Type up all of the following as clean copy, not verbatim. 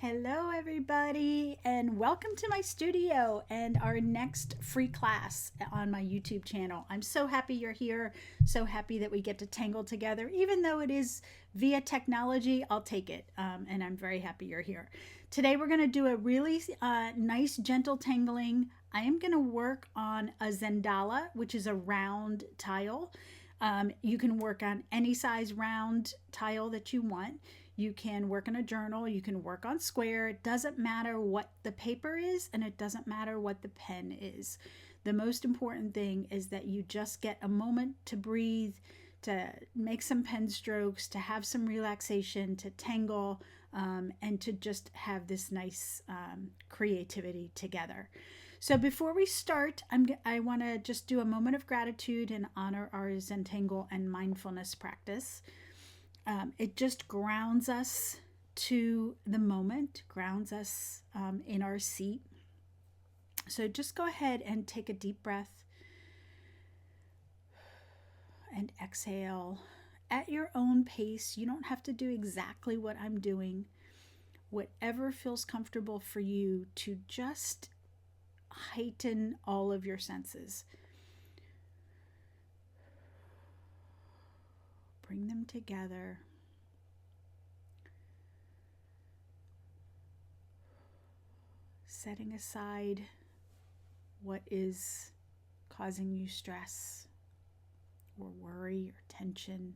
Hello, everybody, and welcome to my studio and our next free class on my YouTube channel. I'm so happy you're here, so happy that we get to tangle together. Even though it is via technology, I'll take it, and I'm very happy you're here. Today, we're going to do a really nice, gentle tangling. I am going to work on a Zendala, which is a round tile. You can work on any size round tile that you want. You can work in a journal, you can work on square. It doesn't matter what the paper is, and it doesn't matter what the pen is. The most important thing is that you just get a moment to breathe, to make some pen strokes, to have some relaxation, to tangle, and to just have this nice creativity together. So before we start, I want to just do a moment of gratitude and honor our Zentangle and mindfulness practice. It just grounds us to the moment, grounds us in our seat. So just go ahead and take a deep breath and exhale at your own pace. You don't have to do exactly what I'm doing. Whatever feels comfortable for you to just heighten all of your senses. Bring them together. Setting aside what is causing you stress or worry or tension.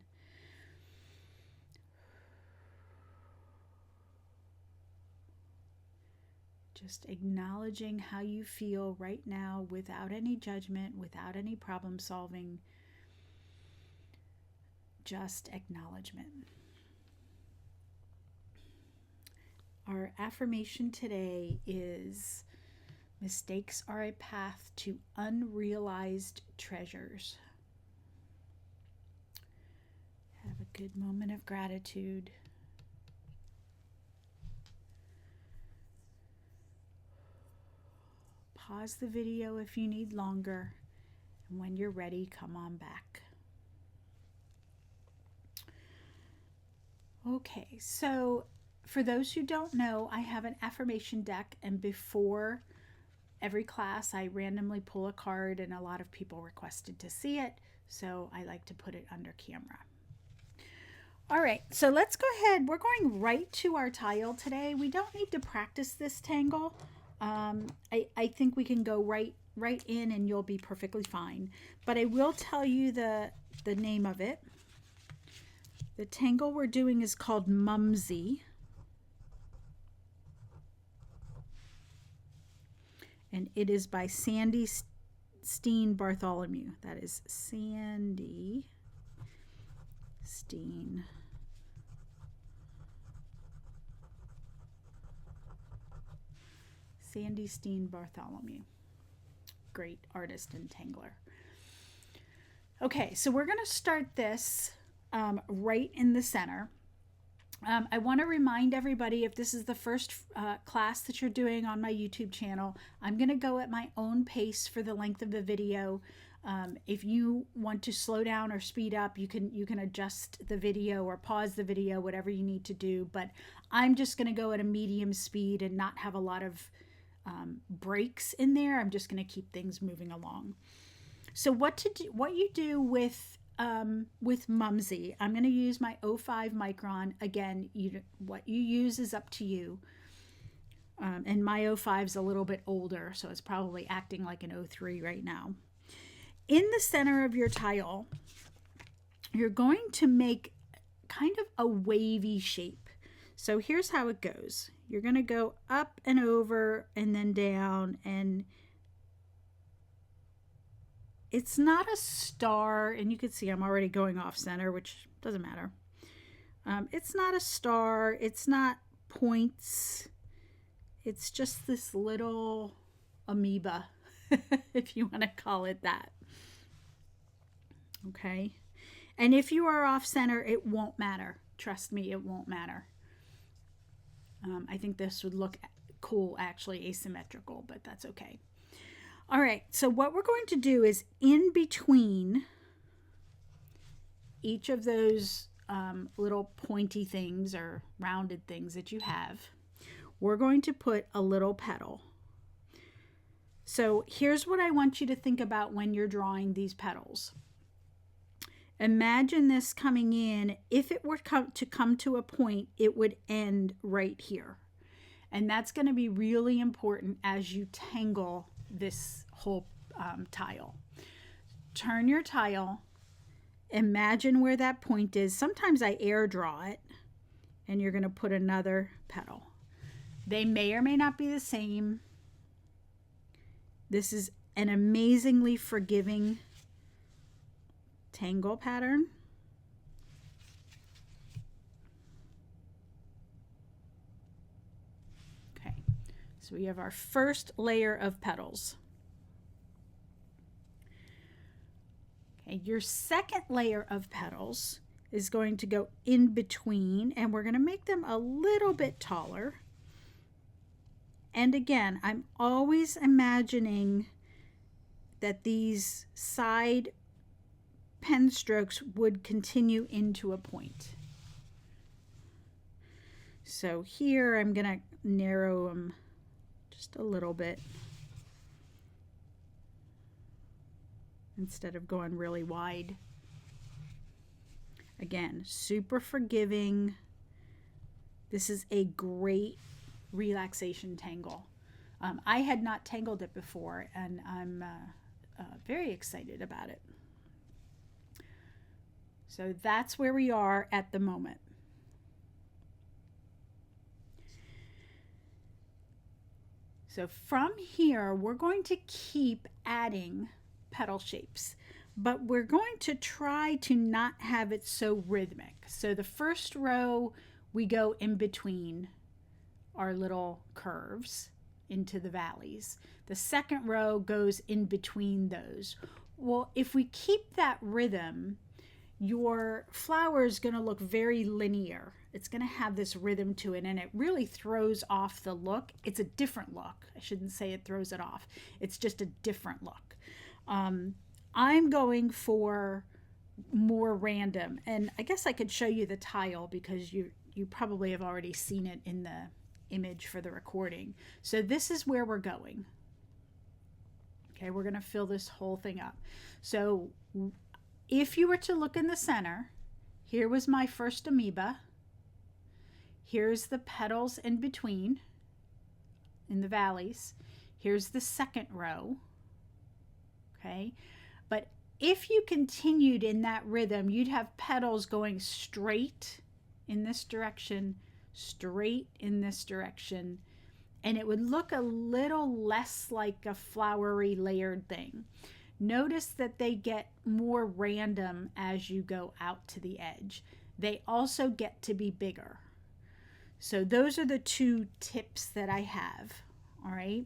Just acknowledging how you feel right now without any judgment, without any problem solving. Just acknowledgement. Our affirmation today is mistakes are a path to unrealized treasures. Have a good moment of gratitude. Pause the video if you need longer, and when you're ready, come on back. Okay, so for those who don't know, I have an affirmation deck, and before every class, I randomly pull a card, and a lot of people requested to see it, so I like to put it under camera. All right, so let's go ahead. We're going right to our tile today. We don't need to practice this tangle. I think we can go right in, and you'll be perfectly fine. But I will tell you the name of it. The tangle we're doing is called Mumsy. And it is by Sandy Steen Bartholomew. That is Sandy Steen. Sandy Steen Bartholomew. Great artist and tangler. Okay, so we're going to start this right in the center. I want to remind everybody, if this is the first class that you're doing on my YouTube channel, I'm going to go at my own pace for the length of the video. If you want to slow down or speed up, you can adjust the video or pause the video, whatever you need to do. But I'm just going to go at a medium speed and not have a lot of breaks in there. I'm just going to keep things moving along. So what you do with Mumsy, I'm going to use my 05 micron. Again, what you use is up to you. And my 05 is a little bit older, so it's probably acting like an 03 right now. In the center of your tile, you're going to make kind of a wavy shape. So here's how it goes. You're going to go up and over and then down, and it's not a star, and you can see I'm already going off center, which doesn't matter. It's not a star. It's not points. It's just this little amoeba, if you want to call it that. Okay. And if you are off center, it won't matter. Trust me, it won't matter. I think this would look cool, actually asymmetrical, but that's okay. All right, so what we're going to do is in between each of those little pointy things or rounded things that you have, we're going to put a little petal. So here's what I want you to think about when you're drawing these petals. Imagine this coming in. If it were to come to a point, it would end right here. And that's going to be really important as you tangle this whole tile. Turn your tile. Imagine where that point is. Sometimes I air draw it, and you're going to put another petal. They may or may not be the same. This is an amazingly forgiving tangle pattern. Okay, so we have our first layer of petals. Okay, your second layer of petals is going to go in between, and we're going to make them a little bit taller. And again, I'm always imagining that these side pen strokes would continue into a point. So here I'm going to narrow them just a little bit instead of going really wide. Again, super forgiving. This is a great relaxation tangle. I had not tangled it before, and I'm very excited about it. So that's where we are at the moment. So from here, we're going to keep adding petal shapes, but we're going to try to not have it so rhythmic. So the first row, we go in between our little curves into the valleys. The second row goes in between those. Well, if we keep that rhythm, your flower is going to look very linear. It's going to have this rhythm to it, and it really throws off the look. It's a different look. I shouldn't say it throws it off. It's just a different look. I'm going for more random, and I guess I could show you the tile because you probably have already seen it in the image for the recording. So this is where we're going. Okay, we're going to fill this whole thing up. So if you were to look in the center, here was my first amoeba. Here's the petals in between in the valleys. Here's the second row. Okay, but if you continued in that rhythm, you'd have petals going straight in this direction, straight in this direction, and it would look a little less like a flowery layered thing. Notice that they get more random as you go out to the edge. They also get to be bigger. So those are the two tips that I have. All right.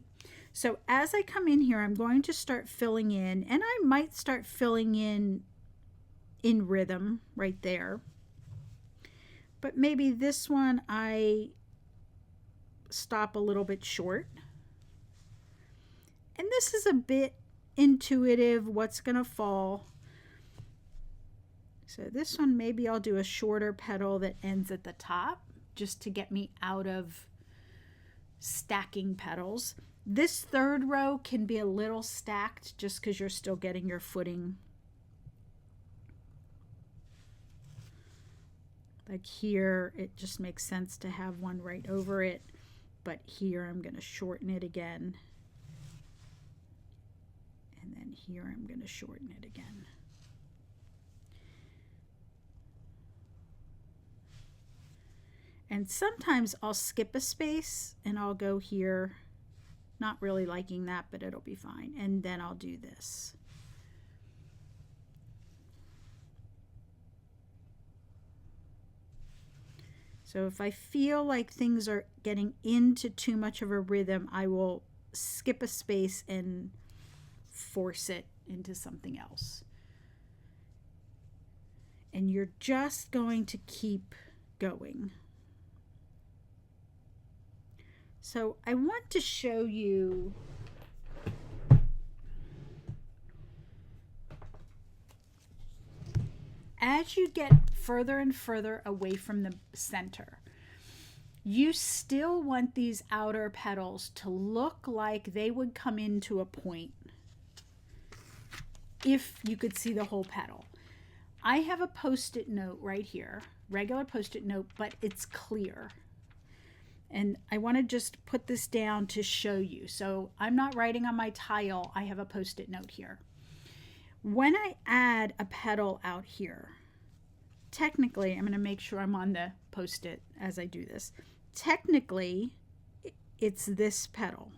So as I come in here, I'm going to start filling in, and I might start filling in rhythm right there. But maybe this one I stop a little bit short. And this is a bit intuitive, what's going to fall. So this one, maybe I'll do a shorter petal that ends at the top just to get me out of stacking petals. This third row can be a little stacked just because you're still getting your footing. Like here, it just makes sense to have one right over it, but here I'm going to shorten it again. And then here I'm going to shorten it again. And sometimes I'll skip a space and I'll go here. Not really liking that, but it'll be fine. And then I'll do this. So if I feel like things are getting into too much of a rhythm, I will skip a space and force it into something else. And you're just going to keep going. So I want to show you as you get further and further away from the center, you still want these outer petals to look like they would come into a point if you could see the whole petal. I have a post-it note right here, regular post-it note, but it's clear. And I want to just put this down to show you. So I'm not writing on my tile. I have a post-it note here. When I add a petal out here, technically, I'm going to make sure I'm on the post-it as I do this. Technically, it's this petal.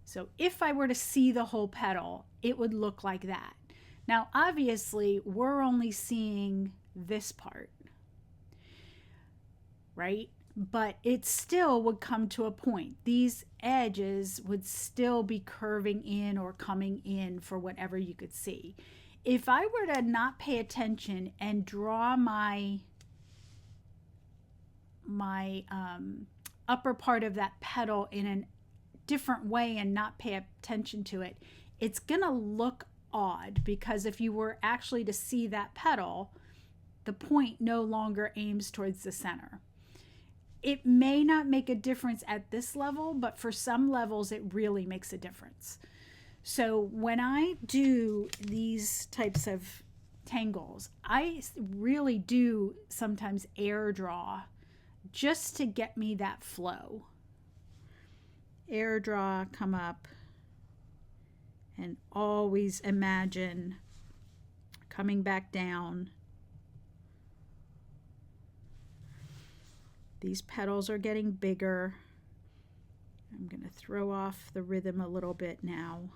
So if I were to see the whole petal, it would look like that. Now, obviously, we're only seeing this part, right? But it still would come to a point. These edges would still be curving in or coming in for whatever you could see. If I were to not pay attention and draw my upper part of that petal in a different way and not pay attention to it, it's gonna look odd, because if you were actually to see that petal, the point no longer aims towards the center. It may not make a difference at this level, but for some levels it really makes a difference. So when I do these types of tangles, I really do sometimes air draw just to get me that flow. Air draw, come up, and always imagine coming back down. These petals are getting bigger. I'm going to throw off the rhythm a little bit now.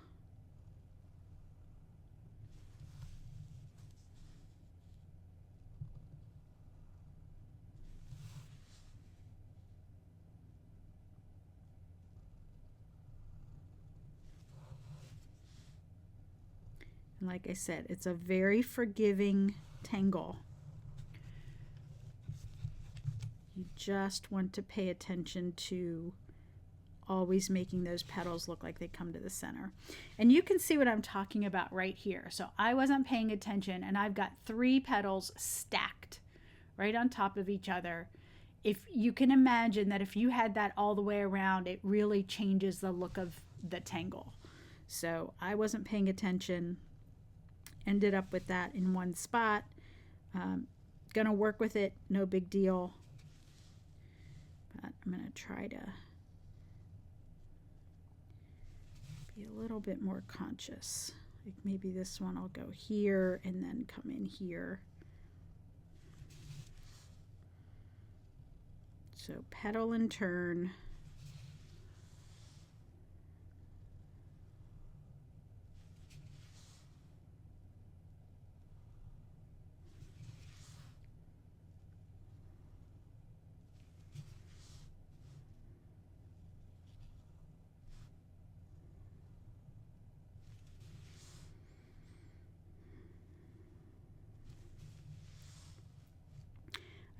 And like I said, it's a very forgiving tangle. You just want to pay attention to always making those petals look like they come to the center. And you can see what I'm talking about right here. So I wasn't paying attention, and I've got 3 petals stacked right on top of each other. If you can imagine that if you had that all the way around, it really changes the look of the tangle. So I wasn't paying attention, ended up with that in one spot. Gonna work with it, no big deal. But I'm going to try to be a little bit more conscious. Like maybe this one I'll go here and then come in here. So petal and turn.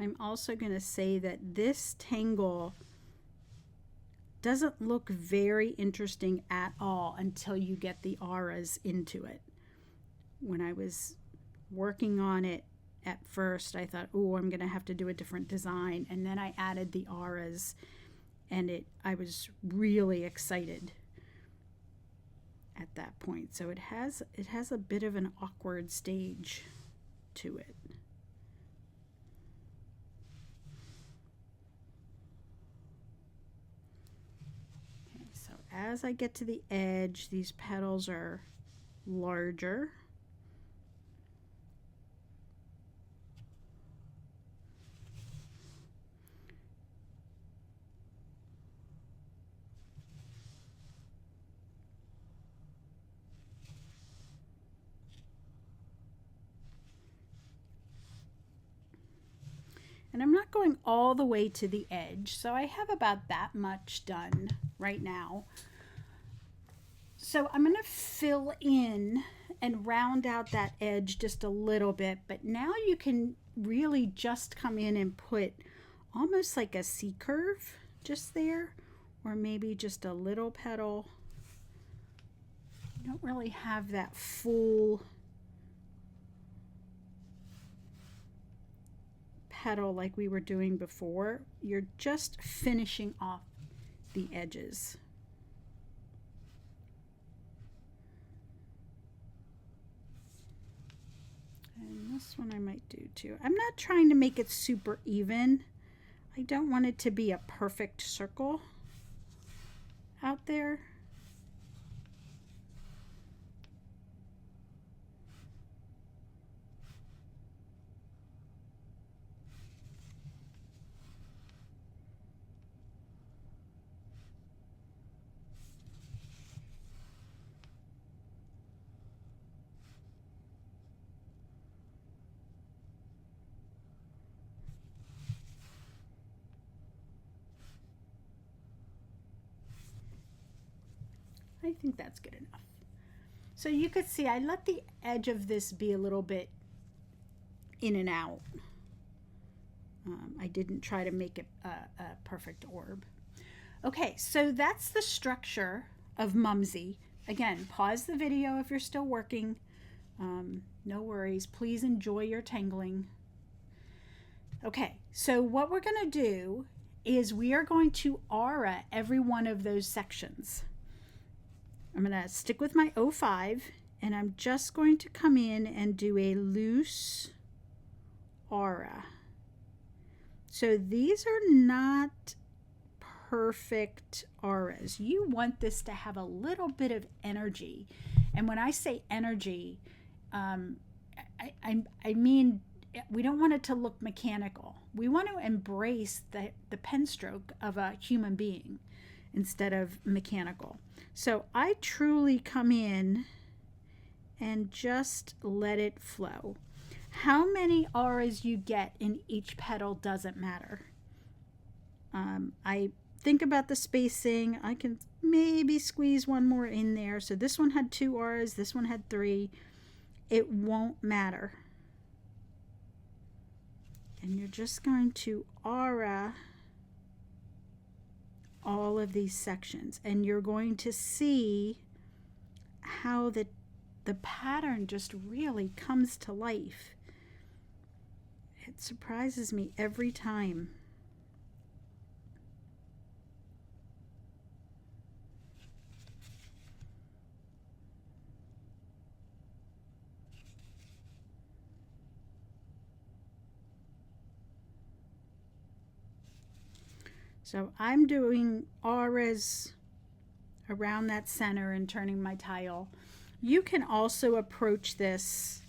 I'm also going to say that this tangle doesn't look very interesting at all until you get the auras into it. When I was working on it at first, I thought, oh, I'm going to have to do a different design. And then I added the auras, and I was really excited at that point. So it has a bit of an awkward stage to it. As I get to the edge, these petals are larger. And I'm not going all the way to the edge, so I have about that much done right now. So I'm going to fill in and round out that edge just a little bit, but now you can really just come in and put almost like a C curve just there, or maybe just a little petal. You don't really have that full petal like we were doing before. You're just finishing off the edges. And this one I might do too. I'm not trying to make it super even. I don't want it to be a perfect circle out there. I think that's good enough. So you could see I let the edge of this be a little bit in and out. I didn't try to make it a perfect orb. Okay, so that's the structure of Mumsy. Again, pause the video if you're still working. No worries. Please enjoy your tangling. Okay, so what we're going to do is we are going to aura every one of those sections. I'm going to stick with my 05, and I'm just going to come in and do a loose aura. So these are not perfect auras. You want this to have a little bit of energy. And when I say energy, I mean, we don't want it to look mechanical. We want to embrace the pen stroke of a human being instead of mechanical. So I truly come in and just let it flow. How many auras you get in each petal doesn't matter. I think about the spacing. I can maybe squeeze one more in there. So this one had 2 auras, this one had 3. It won't matter. And you're just going to aura all of these sections, and you're going to see how the pattern just really comes to life. It surprises me every time. So I'm doing auras around that center and turning my tile. You can also approach this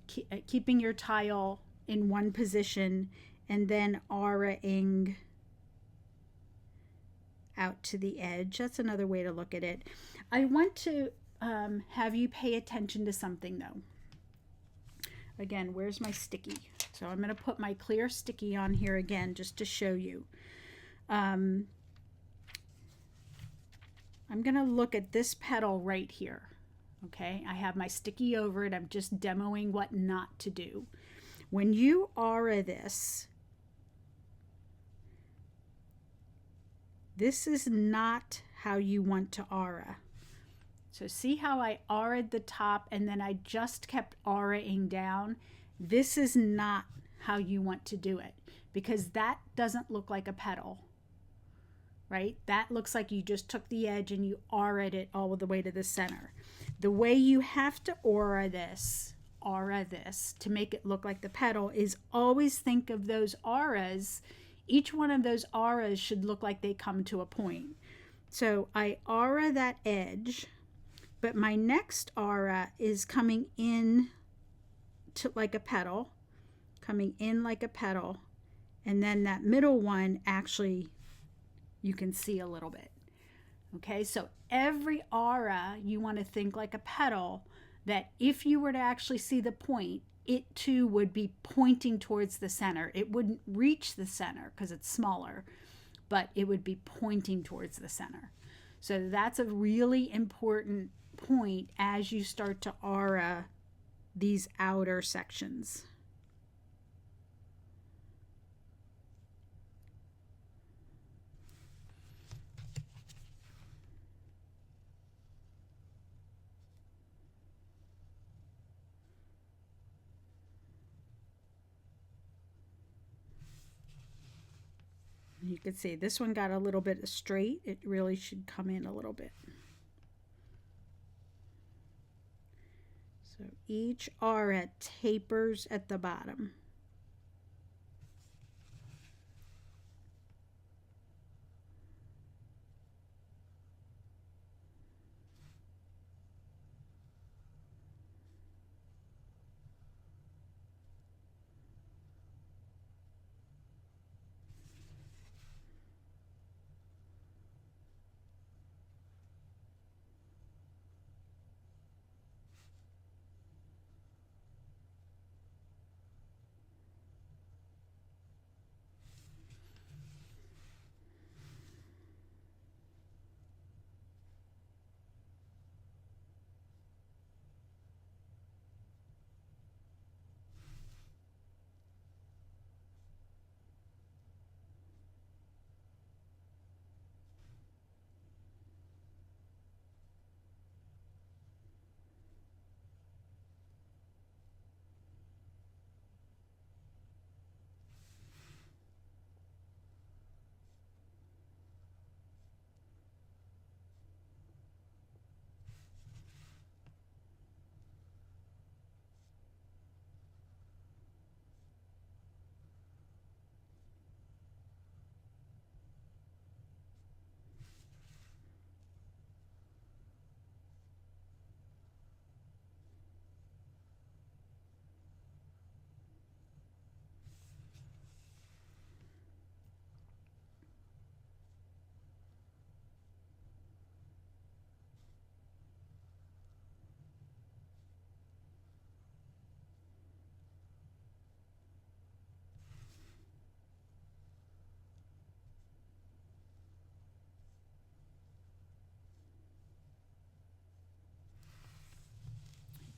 keeping your tile in one position and then auraing out to the edge. That's another way to look at it. I want to have you pay attention to something though. Again, where's my sticky? So I'm going to put my clear sticky on here again just to show you. I'm going to look at this petal right here. Okay, I have my sticky over it. I'm just demoing what not to do. When you aura this, this is not how you want to aura. So see how I auraed the top and then I just kept auraing down? This is not how you want to do it because that doesn't look like a petal, right? That looks like you just took the edge and you auraed it all the way to the center. The way you have to aura this to make it look like the petal is always think of those auras. Each one of those auras should look like they come to a point. So I aura that edge, but my next aura is coming in to like a petal, coming in like a petal, and then that middle one actually you can see a little bit. Okay, so every aura you want to think like a petal, that if you were to actually see the point, it too would be pointing towards the center. It wouldn't reach the center because it's smaller, but it would be pointing towards the center. So that's a really important point as you start to aura these outer sections. you can see this one got a little bit straight. It really should come in a little bit. So each aura tapers at the bottom.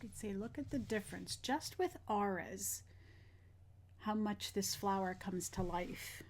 You could say, look at the difference just with auras, how much this flower comes to life.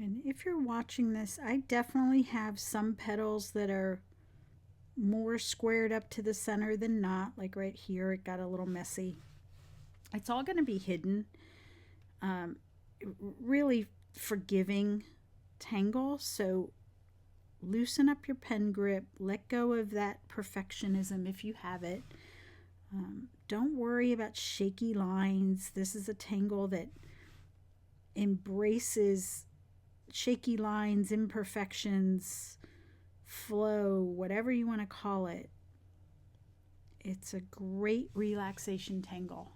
And if you're watching this, I definitely have some petals that are more squared up to the center than not. Like right here, it got a little messy. It's all going to be hidden. Um, really forgiving tangle. So loosen up your pen grip. Let go of that perfectionism if you have it. Don't worry about shaky lines. This is a tangle that embraces shaky lines, imperfections, flow, whatever you want to call it. It's a great relaxation tangle.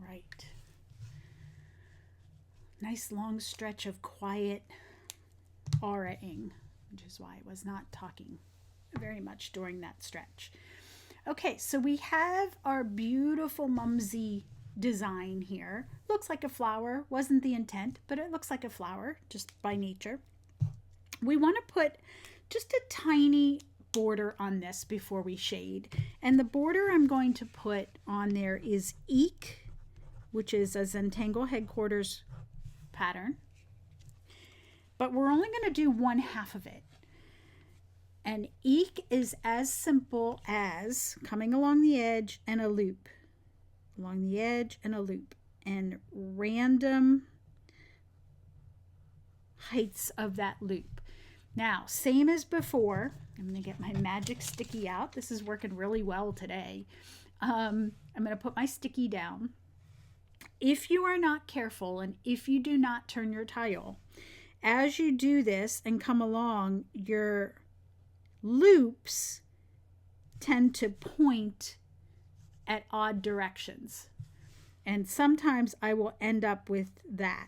right. Nice long stretch of quiet aura-ing, which is why I was not talking very much during that stretch. Okay, so we have our beautiful Mumsy design here. Looks like a flower. Wasn't the intent, but it looks like a flower just by nature. We want to put just a tiny border on this before we shade. And the border I'm going to put on there is Eek, which is a Zentangle headquarters pattern. But we're only going to do one half of it. And Eek is as simple as coming along the edge and a loop. Along the edge and a loop. And random heights of that loop. Now, same as before, I'm going to get my magic sticky out. This is working really well today. I'm going to put my sticky down. If you are not careful and if you do not turn your tile, as you do this and come along, your loops tend to point at odd directions. And sometimes I will end up with that.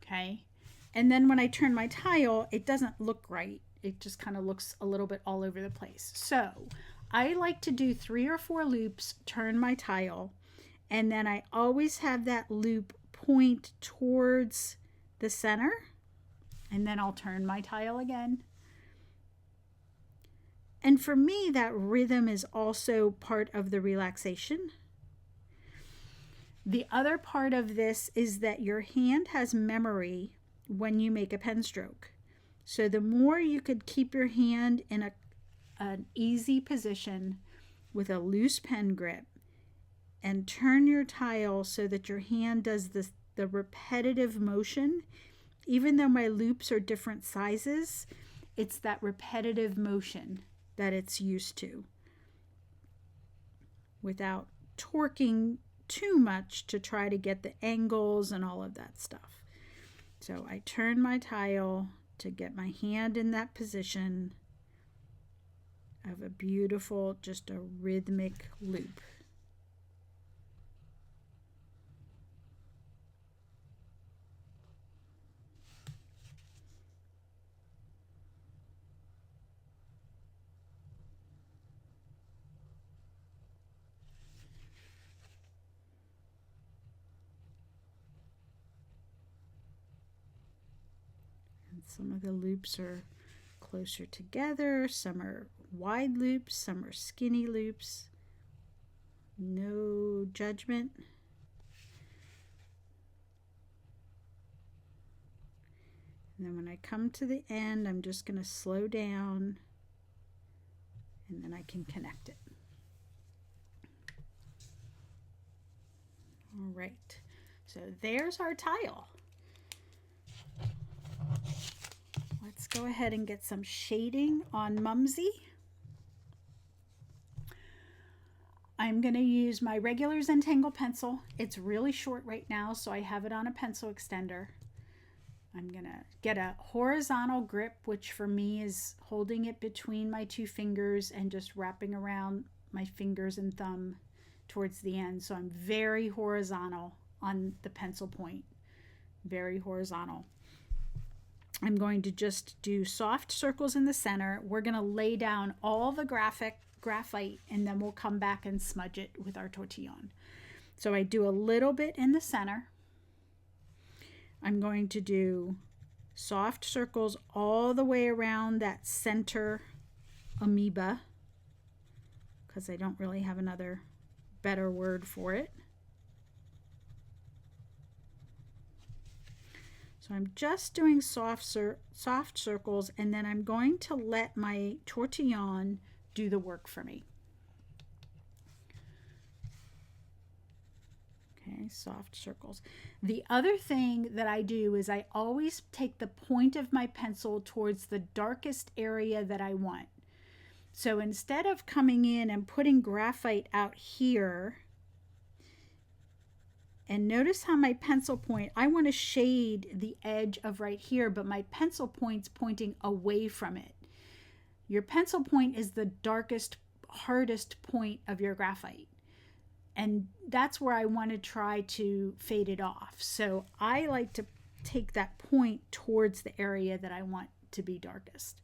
Okay? And then when I turn my tile, it doesn't look right. It just kind of looks a little bit all over the place. So I like to do 3 or 4 loops, turn my tile, and then I always have that loop point towards the center, and then I'll turn my tile again. And for me, that rhythm is also part of the relaxation. The other part of this is that your hand has memory when you make a pen stroke. So the more you could keep your hand in an easy position with a loose pen grip and turn your tile so that your hand does the repetitive motion, even though my loops are different sizes, it's that repetitive motion that it's used to without torquing too much to try to get the angles and all of that stuff. So I turn my tile to get my hand in that position of a beautiful, just a rhythmic loop. Some of the loops are closer together, some are wide loops, some are skinny loops. No judgment. And then when I come to the end, I'm just going to slow down, and then I can connect it. All right, so there's our tile. Let's go ahead and get some shading on Mumsy. I'm going to use my regular Zentangle pencil. It's really short right now, so I have it on a pencil extender. I'm going to get a horizontal grip, which for me is holding it between my 2 fingers and just wrapping around my fingers and thumb towards the end. So I'm very horizontal on the pencil point, very horizontal. I'm going to just do soft circles in the center. We're going to lay down all the graphite, and then we'll come back and smudge it with our tortillon. So I do a little bit in the center. I'm going to do soft circles all the way around that center amoeba, because I don't really have another better word for it. So I'm just doing soft circles, and then I'm going to let my tortillon do the work for me. Okay, soft circles. The other thing that I do is I always take the point of my pencil towards the darkest area that I want. So instead of coming in and putting graphite out here, and notice how my pencil point, I want to shade the edge of right here, but my pencil point's pointing away from it. Your pencil point is the darkest, hardest point of your graphite. And that's where I want to try to fade it off. So I like to take that point towards the area that I want to be darkest.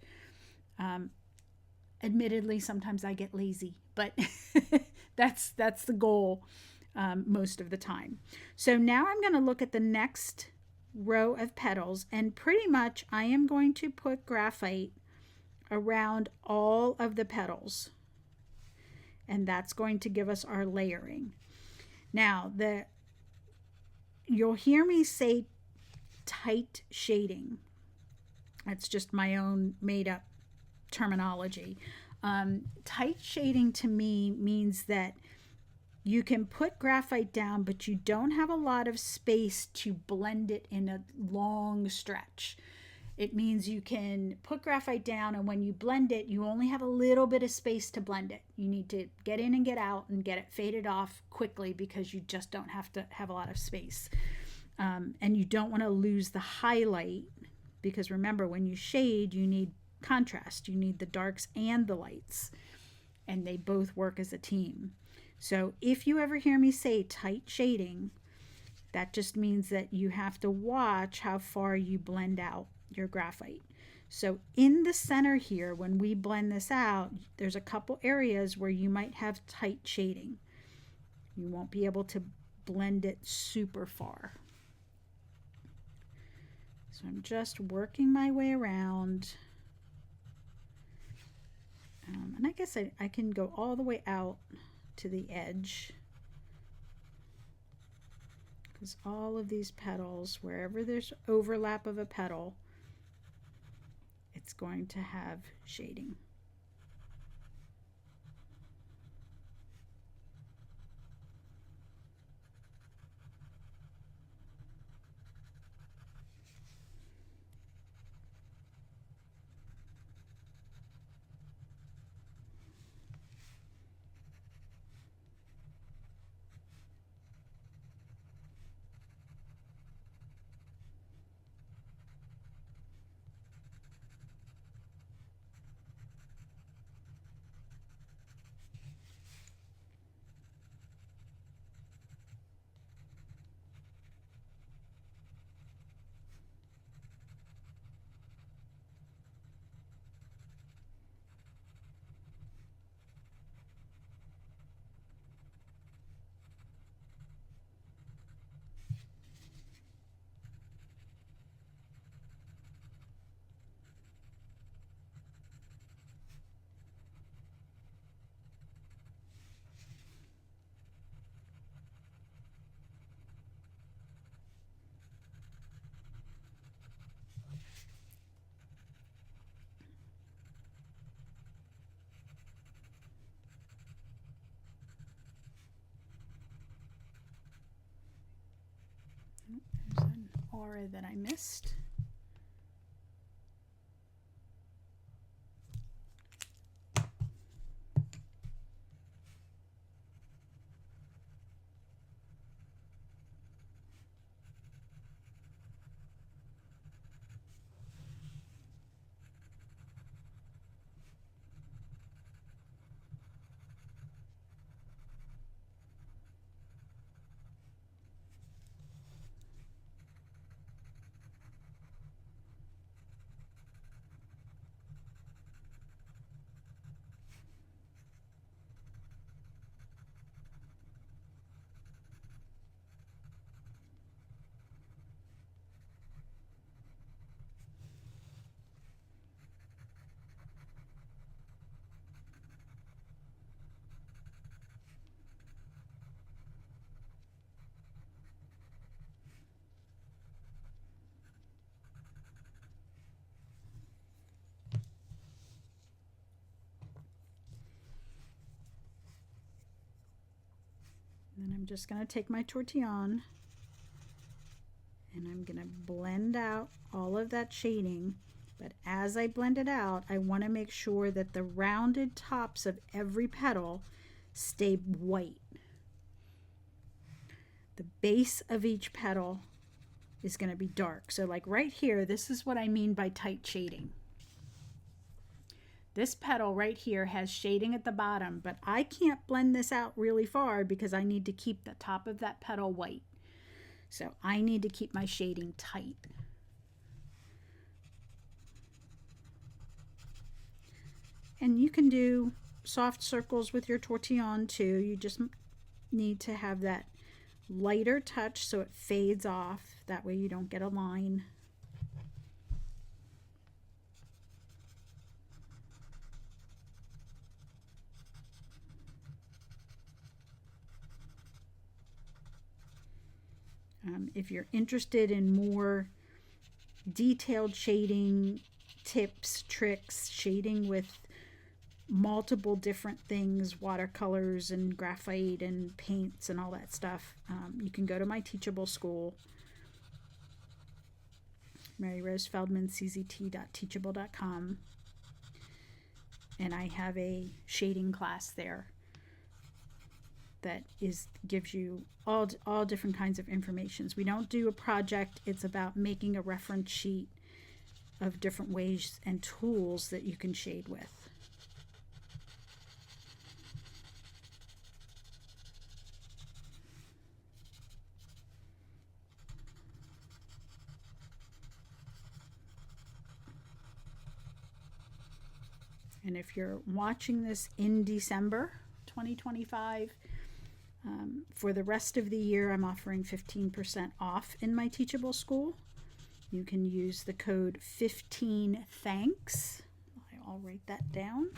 Admittedly, sometimes I get lazy, but that's the goal most of the time. So now I'm going to look at the next row of petals, and pretty much I am going to put graphite around all of the petals, and that's going to give us our layering. Now, you'll hear me say tight shading. That's just my own made up terminology. Tight shading to me means that you can put graphite down, but you don't have a lot of space to blend it in a long stretch. It means you can put graphite down, and when you blend it, you only have a little bit of space to blend it. You need to get in and get out and get it faded off quickly, because you just don't have to have a lot of space. And you don't want to lose the highlight, because remember, when you shade, you need contrast. You need the darks and the lights, and they both work as a team. So if you ever hear me say tight shading, that just means that you have to watch how far you blend out your graphite. So in the center here, when we blend this out, there's a couple areas where you might have tight shading. You won't be able to blend it super far. So I'm just working my way around. And I guess I can go all the way out to the edge, because all of these petals, wherever there's overlap of a petal, it's going to have shading. There's an aura that I missed. Then I'm just going to take my tortillon and I'm going to blend out all of that shading. But as I blend it out, I want to make sure that the rounded tops of every petal stay white. The base of each petal is going to be dark. So like right here, this is what I mean by tight shading. This petal right here has shading at the bottom, but I can't blend this out really far because I need to keep the top of that petal white. So I need to keep my shading tight. And you can do soft circles with your tortillon too. You just need to have that lighter touch so it fades off. That way you don't get a line. If you're interested in more detailed shading tips, tricks, shading with multiple different things, watercolors and graphite and paints and all that stuff, you can go to my Teachable School, Mary Rose Feldman, czt.teachable.com, and I have a shading class there that gives you all different kinds of informations. We don't do a project. It's about making a reference sheet of different ways and tools that you can shade with. And if you're watching this in December 2025, for the rest of the year, I'm offering 15% off in my Teachable School. You can use the code 15thanks. I'll write that down.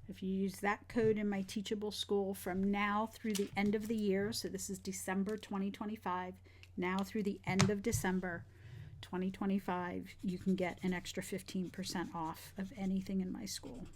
If you use that code in my Teachable School from now through the end of the year, so this is December 2025, now through the end of December 2025, you can get an extra 15% off of anything in my school.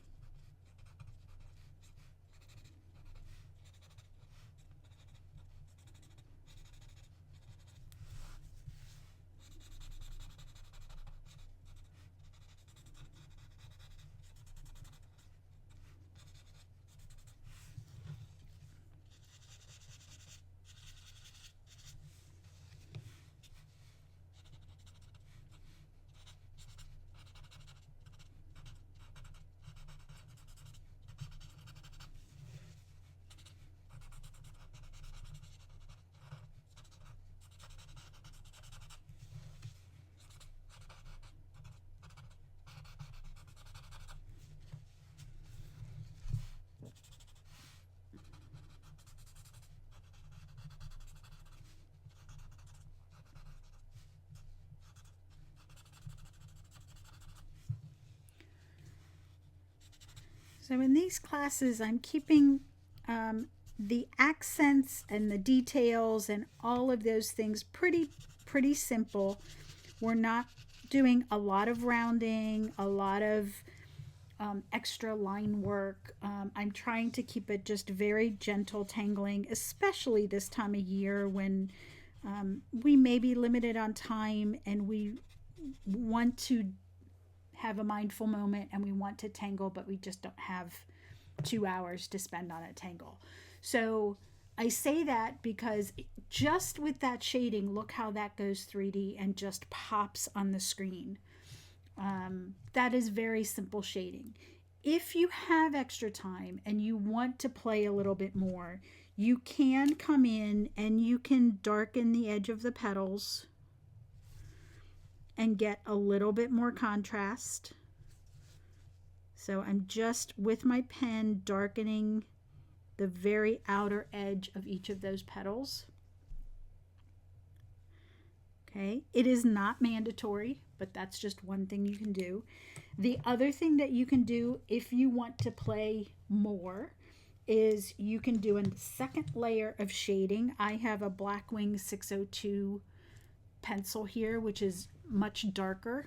So in these classes, I'm keeping the accents and the details and all of those things pretty simple. We're not doing a lot of rounding, a lot of extra line work. I'm trying to keep it just very gentle tangling, especially this time of year when we may be limited on time and we want to have a mindful moment and we want to tangle, but we just don't have 2 hours to spend on a tangle. So I say that because just with that shading, look how that goes 3D and just pops on the screen. That is very simple shading. If you have extra time and you want to play a little bit more, you can come in and you can darken the edge of the petals and get a little bit more contrast. So I'm just with my pen darkening the very outer edge of each of those petals. Okay, it is not mandatory, but that's just one thing you can do. The other thing that you can do if you want to play more is you can do a second layer of shading. I have a Blackwing 602 pencil here, which is much darker,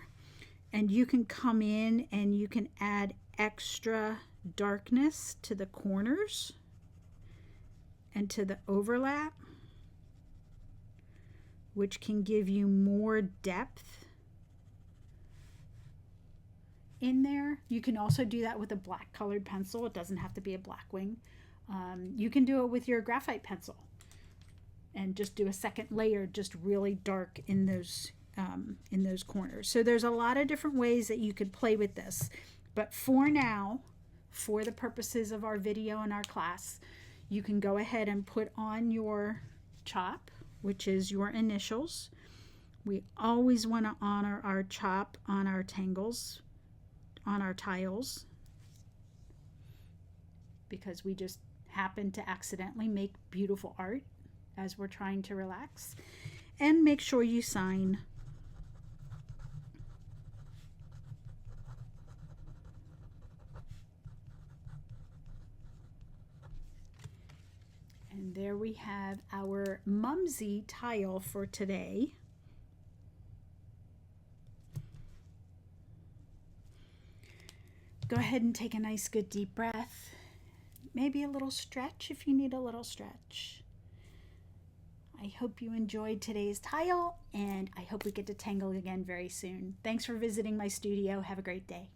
and you can come in and you can add extra darkness to the corners and to the overlap, which can give you more depth in there. You can also do that with a black colored pencil. It doesn't have to be a Blackwing. You can do it with your graphite pencil and just do a second layer, just really dark in those corners. So there's a lot of different ways that you could play with this. But for now, for the purposes of our video and our class, you can go ahead and put on your chop, which is your initials. We always want to honor our chop on our tangles, on our tiles, because we just happen to accidentally make beautiful art as we're trying to relax. And make sure you sign. And there we have our Mumsy tile for today. Go ahead and take a nice good deep breath. Maybe a little stretch if you need a little stretch. I hope you enjoyed today's tile, and I hope we get to tangle again very soon. Thanks for visiting my studio. Have a great day.